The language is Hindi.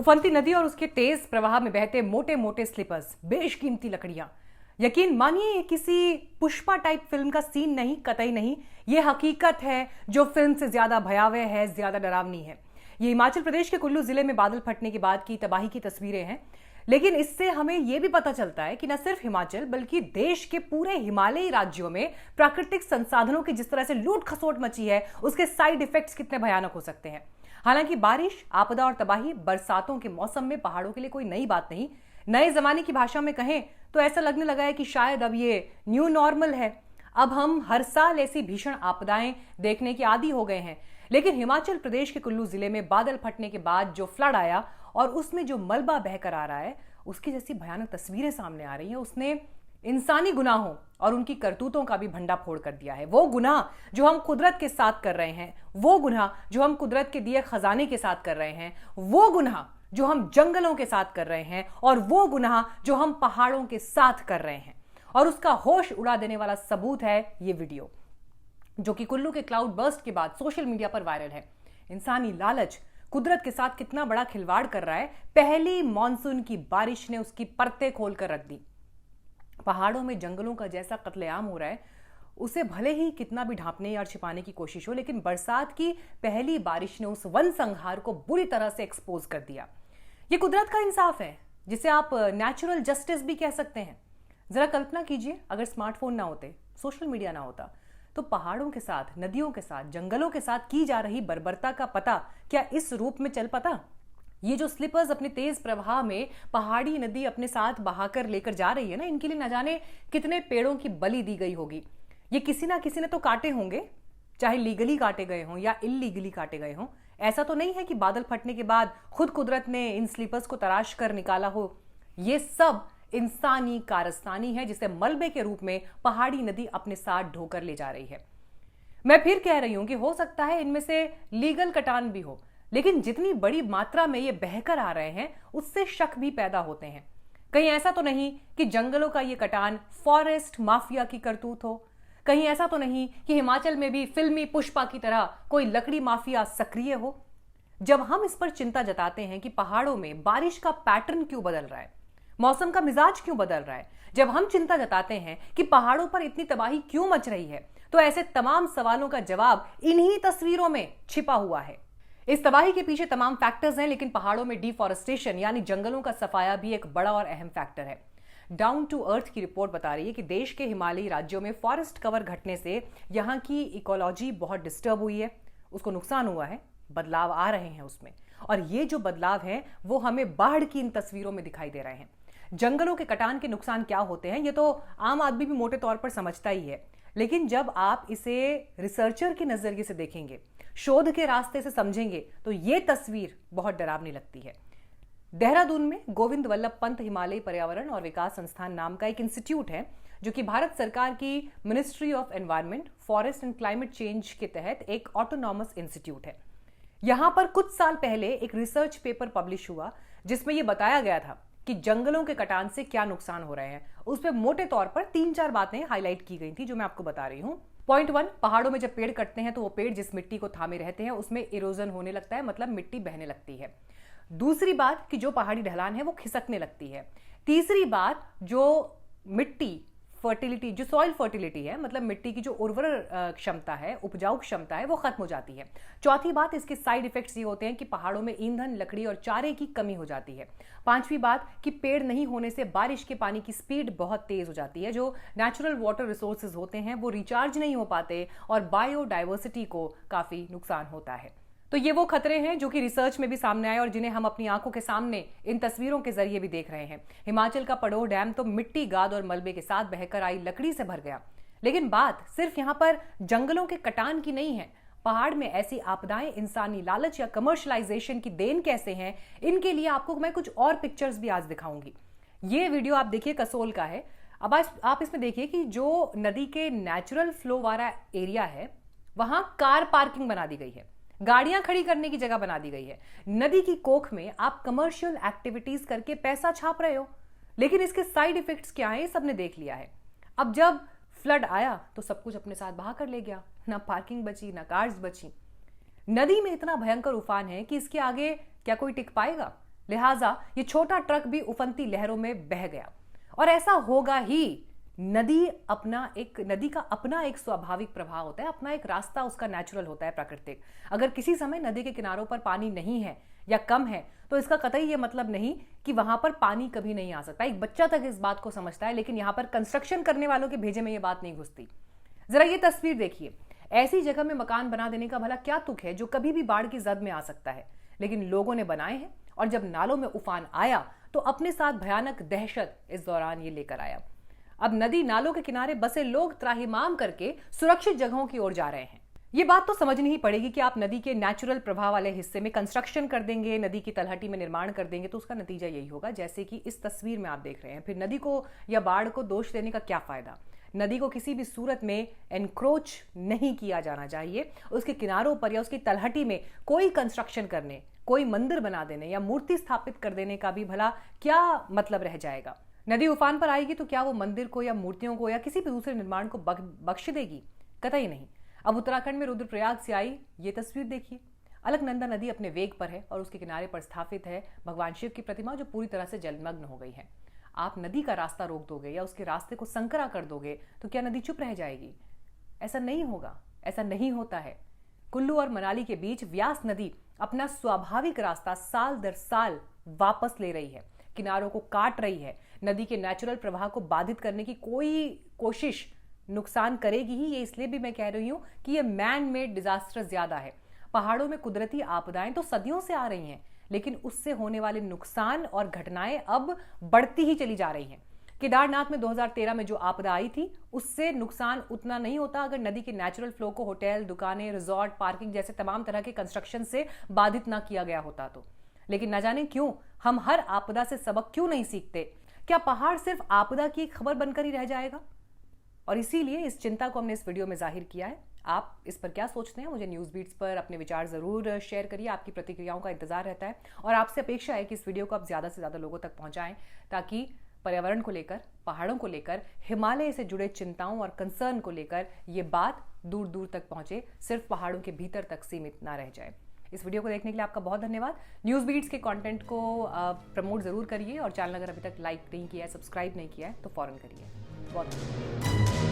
उफनती नदी और उसके तेज प्रवाह में बहते मोटे मोटे स्लीपर्स, बेशकीमती लकड़ियां। यकीन मानिए ये किसी पुष्पा टाइप फिल्म का सीन नहीं, कतई नहीं। ये हकीकत है जो फिल्म से ज्यादा भयावह है, ज्यादा डरावनी है। ये हिमाचल प्रदेश के कुल्लू जिले में बादल फटने के बाद की तबाही की तस्वीरें हैं। लेकिन इससे हमें यह भी पता चलता है कि न सिर्फ हिमाचल बल्कि देश के पूरे हिमालयी राज्यों में प्राकृतिक संसाधनों की जिस तरह से लूट खसोट मची है, उसके साइड इफेक्ट्स कितने भयानक हो सकते हैं। हालांकि बारिश, आपदा और तबाही बरसातों के मौसम में पहाड़ों के लिए कोई नई बात नहीं। नए जमाने की भाषा में कहें तो ऐसा लगने लगा है कि शायद अब ये न्यू नॉर्मल है। अब हम हर साल ऐसी भीषण आपदाएं देखने के आदी हो गए हैं। लेकिन हिमाचल प्रदेश के कुल्लू जिले में बादल फटने के बाद जो फ्लड आया और उसमें जो मलबा बहकर आ रहा है, उसकी जैसी भयानक तस्वीरें सामने आ रही हैं, उसने इंसानी गुनाहों और उनकी करतूतों का भी भंडा फोड़ कर दिया है। वो गुनाह जो हम कुदरत के साथ कर रहे हैं, वो गुनाह जो हम कुदरत के दिए खजाने के साथ कर रहे हैं, वो गुनाह जो हम जंगलों के साथ कर रहे हैं, और वो गुनाह जो हम पहाड़ों के साथ कर रहे हैं। और उसका होश उड़ा देने वाला सबूत है ये वीडियो, जो कि कुल्लू के क्लाउड बर्स्ट के बाद सोशल मीडिया पर वायरल है। इंसानी लालच कुदरत के साथ कितना बड़ा खिलवाड़ कर रहा है। पहली मॉनसून की बारिश ने उसकी परतें खोलकर रख दी। पहाड़ों में जंगलों का जैसा कत्लेआम हो रहा है, उसे भले ही कितना भी ढांपने और छिपाने की कोशिश हो, लेकिन बरसात की पहली बारिश ने उस वन संहार को बुरी तरह से एक्सपोज कर दिया। यह कुदरत का इंसाफ है, जिसे आप नेचुरल जस्टिस भी कह सकते हैं। जरा कल्पना कीजिए, अगर स्मार्टफोन ना होते, सोशल मीडिया ना होता, तो पहाड़ों के साथ, नदियों के साथ, जंगलों के साथ की जा रही बर्बरता का पता क्या इस रूप में चल पाता। ये जो स्लिपर्स अपने तेज प्रवाह में पहाड़ी नदी अपने साथ बहाकर लेकर जा रही है ना, इनके लिए न जाने कितने पेड़ों की बलि दी गई होगी। ये किसी ना किसी ने तो काटे होंगे, चाहे लीगली काटे गए हों या इलीगली काटे गए हों। ऐसा तो नहीं है कि बादल फटने के बाद खुद कुदरत ने इन स्लीपर्स को तराश कर निकाला हो। ये सब इंसानी कारस्तानी है, जिसे मलबे के रूप में पहाड़ी नदी अपने साथ ढोकर ले जा रही है। मैं फिर कह रही हूं कि हो सकता है इनमें से लीगल कटान भी हो, लेकिन जितनी बड़ी मात्रा में ये बहकर आ रहे हैं, उससे शक भी पैदा होते हैं। कहीं ऐसा तो नहीं कि जंगलों का ये कटान फॉरेस्ट माफिया की करतूत हो। कहीं ऐसा तो नहीं कि हिमाचल में भी फिल्मी पुष्पा की तरह कोई लकड़ी माफिया सक्रिय हो। जब हम इस पर चिंता जताते हैं कि पहाड़ों में बारिश का पैटर्न क्यों बदल रहा है, मौसम का मिजाज क्यों बदल रहा है, जब हम चिंता जताते हैं कि पहाड़ों पर इतनी तबाही क्यों मच रही है, तो ऐसे तमाम सवालों का जवाब इन्हीं तस्वीरों में छिपा हुआ है। इस तबाही के पीछे तमाम फैक्टर्स हैं, लेकिन पहाड़ों में डिफॉरेस्टेशन यानी जंगलों का सफाया भी एक बड़ा और अहम फैक्टर है। डाउन टू अर्थ की रिपोर्ट बता रही है कि देश के हिमालयी राज्यों में फॉरेस्ट कवर घटने से यहां की इकोलॉजी बहुत डिस्टर्ब हुई है, उसको नुकसान हुआ है, बदलाव आ रहे हैं उसमें। और ये जो बदलाव हैं वो हमें बाढ़ की इन तस्वीरों में दिखाई दे रहे हैं। जंगलों के कटान के नुकसान क्या होते हैं, ये तो आम आदमी भी मोटे तौर पर समझता ही है, लेकिन जब आप इसे रिसर्चर के नजरिए से देखेंगे, शोध के रास्ते से समझेंगे, तो ये तस्वीर बहुत डरावनी लगती है। देहरादून में गोविंद वल्लभ पंत हिमालयी पर्यावरण और विकास संस्थान नाम का एक इंस्टीट्यूट है, जो कि भारत सरकार की ministry of environment, forest and climate change के तहत एक ऑटोनॉमस इंस्टीट्यूट है। यहां पर कुछ साल पहले एक रिसर्च पेपर पब्लिश हुआ, जिसमें यह बताया गया था कि जंगलों के कटान से क्या नुकसान हो रहे हैं। उस पर मोटे तौर पर 3-4 बातें हाईलाइट की गई थी, जो मैं आपको बता रही हूं। पॉइंट 1, पहाड़ों में जब पेड़ कटते हैं तो वो पेड़ जिस मिट्टी को थामे रहते हैं उसमें इरोजन होने लगता है, मतलब मिट्टी बहने लगती है। दूसरी बात कि जो पहाड़ी ढलान है वो खिसकने लगती है। तीसरी बात, जो मिट्टी फर्टिलिटी, जो सॉइल फर्टिलिटी है, मतलब मिट्टी की जो उर्वर क्षमता है, उपजाऊ क्षमता है, वो खत्म हो जाती है। चौथी बात, इसके साइड इफेक्ट्स ये होते हैं कि पहाड़ों में ईंधन, लकड़ी और चारे की कमी हो जाती है। पांचवी बात कि पेड़ नहीं होने से बारिश के पानी की स्पीड बहुत तेज हो जाती है। जो नेचुरल वाटर रिसोर्सेज होते हैं वो रिचार्ज नहीं हो पाते और बायोडाइवर्सिटी को काफी नुकसान होता है। तो ये वो खतरे हैं जो कि रिसर्च में भी सामने आए और जिन्हें हम अपनी आंखों के सामने इन तस्वीरों के जरिए भी देख रहे हैं। हिमाचल का पडोह डैम तो मिट्टी, गाद और मलबे के साथ बहकर आई लकड़ी से भर गया। लेकिन बात सिर्फ यहां पर जंगलों के कटान की नहीं है। पहाड़ में ऐसी आपदाएं इंसानी लालच या कमर्शलाइजेशन की देन कैसे हैं, इनके लिए आपको मैं कुछ और पिक्चर्स भी आज दिखाऊंगी। ये वीडियो आप देखिए कसोल का है। अब आप इसमें देखिए कि जो नदी के नेचुरल फ्लो वाला एरिया है, वहां कार पार्किंग बना दी गई है, गाड़ियां खड़ी करने की जगह बना दी गई है। नदी की कोख में आप कमर्शियल एक्टिविटीज करके पैसा छाप रहे हो, लेकिन इसके साइड इफेक्ट्स क्या हैं सबने देख लिया है। अब जब फ्लड आया तो सब कुछ अपने साथ बहा कर ले गया, ना पार्किंग बची, ना कार्स बची। नदी में इतना भयंकर उफान है कि इसके आगे क्या कोई टिक पाएगा? लिहाजा ये छोटा ट्रक भी उफनती लहरों में बह गया। और ऐसा होगा ही। नदी का अपना एक स्वाभाविक प्रवाह होता है, अपना एक रास्ता उसका नेचुरल होता है, प्राकृतिक। अगर किसी समय नदी के किनारों पर पानी नहीं है या कम है तो इसका कतई ये मतलब नहीं कि वहां पर पानी कभी नहीं आ सकता। एक बच्चा तक इस बात को समझता है, लेकिन यहां पर कंस्ट्रक्शन करने वालों के भेजे में ये बात नहीं घुसती। जरा ये तस्वीर देखिए, ऐसी जगह में मकान बना देने का भला क्या तुक है जो कभी भी बाढ़ की जद में आ सकता है, लेकिन लोगों ने बनाए हैं। और जब नालों में उफान आया तो अपने साथ भयानक दहशत इस दौरान ये लेकर आया। अब नदी नालों के किनारे बसे लोग त्राहिमाम करके सुरक्षित जगहों की ओर जा रहे हैं। ये बात तो समझनी ही पड़ेगी कि आप नदी के नेचुरल प्रवाह वाले हिस्से में कंस्ट्रक्शन कर देंगे, नदी की तलहटी में निर्माण कर देंगे, तो उसका नतीजा यही होगा जैसे कि इस तस्वीर में आप देख रहे हैं। फिर नदी को या बाढ़ को दोष देने का क्या फायदा। नदी को किसी भी सूरत में एनक्रोच नहीं किया जाना चाहिए। उसके किनारों पर या उसकी तलहटी में कोई कंस्ट्रक्शन करने, कोई मंदिर बना देने या मूर्ति स्थापित कर देने का भी भला क्या मतलब रह जाएगा। नदी उफान पर आएगी तो क्या वो मंदिर को या मूर्तियों को या किसी भी दूसरे निर्माण को बख्श देगी? कतई नहीं। अब उत्तराखंड में रुद्रप्रयाग से आई ये तस्वीर देखिए। अलकनंदा नदी अपने वेग पर है और उसके किनारे पर स्थापित है भगवान शिव की प्रतिमा जो पूरी तरह से जलमग्न हो गई है। आप नदी का रास्ता रोक दोगे या उसके रास्ते को संकरा कर दोगे तो क्या नदी चुप रह जाएगी? ऐसा नहीं होगा, ऐसा नहीं होता है। कुल्लू और मनाली के बीच व्यास नदी अपना स्वाभाविक रास्ता साल दर साल वापस ले रही है, किनारों को काट रही है। नदी के नेचुरल प्रवाह को बाधित करने की कोई कोशिश नुकसान करेगी ही। ये इसलिए भी मैं कह रही हूं कि ये मैन मेड डिजास्टर ज्यादा है। पहाड़ों में कुदरती आपदाएं तो सदियों से आ रही हैं, लेकिन उससे होने वाले नुकसान और घटनाएं अब बढ़ती ही चली जा रही हैं। केदारनाथ में 2013 में जो आपदा आई थी उससे नुकसान उतना नहीं होता अगर नदी के नेचुरल फ्लो को होटल, दुकानें, रिजॉर्ट, पार्किंग जैसे तमाम तरह के कंस्ट्रक्शन से बाधित ना किया गया होता तो। लेकिन न जाने क्यों हम हर आपदा से सबक क्यों नहीं सीखते। क्या पहाड़ सिर्फ आपदा की एक खबर बनकर ही रह जाएगा? और इसीलिए इस चिंता को हमने इस वीडियो में जाहिर किया है। आप इस पर क्या सोचते हैं? मुझे न्यूज़ बीट्स पर अपने विचार जरूर शेयर करिए। आपकी प्रतिक्रियाओं का इंतजार रहता है और आपसे अपेक्षा है कि इस वीडियो को आप ज्यादा से ज्यादा लोगों तक पहुंचाएं ताकि पर्यावरण को लेकर, पहाड़ों को लेकर, हिमालय से जुड़े चिंताओं और कंसर्न को लेकर ये बात दूर दूर तक पहुंचे, सिर्फ पहाड़ों के भीतर तक सीमित ना रह जाए। इस वीडियो को देखने के लिए आपका बहुत धन्यवाद। न्यूज़ बीट्स के कंटेंट को प्रमोट जरूर करिए और चैनल अगर अभी तक लाइक नहीं किया है, सब्सक्राइब नहीं किया है तो फौरन करिए। बहुत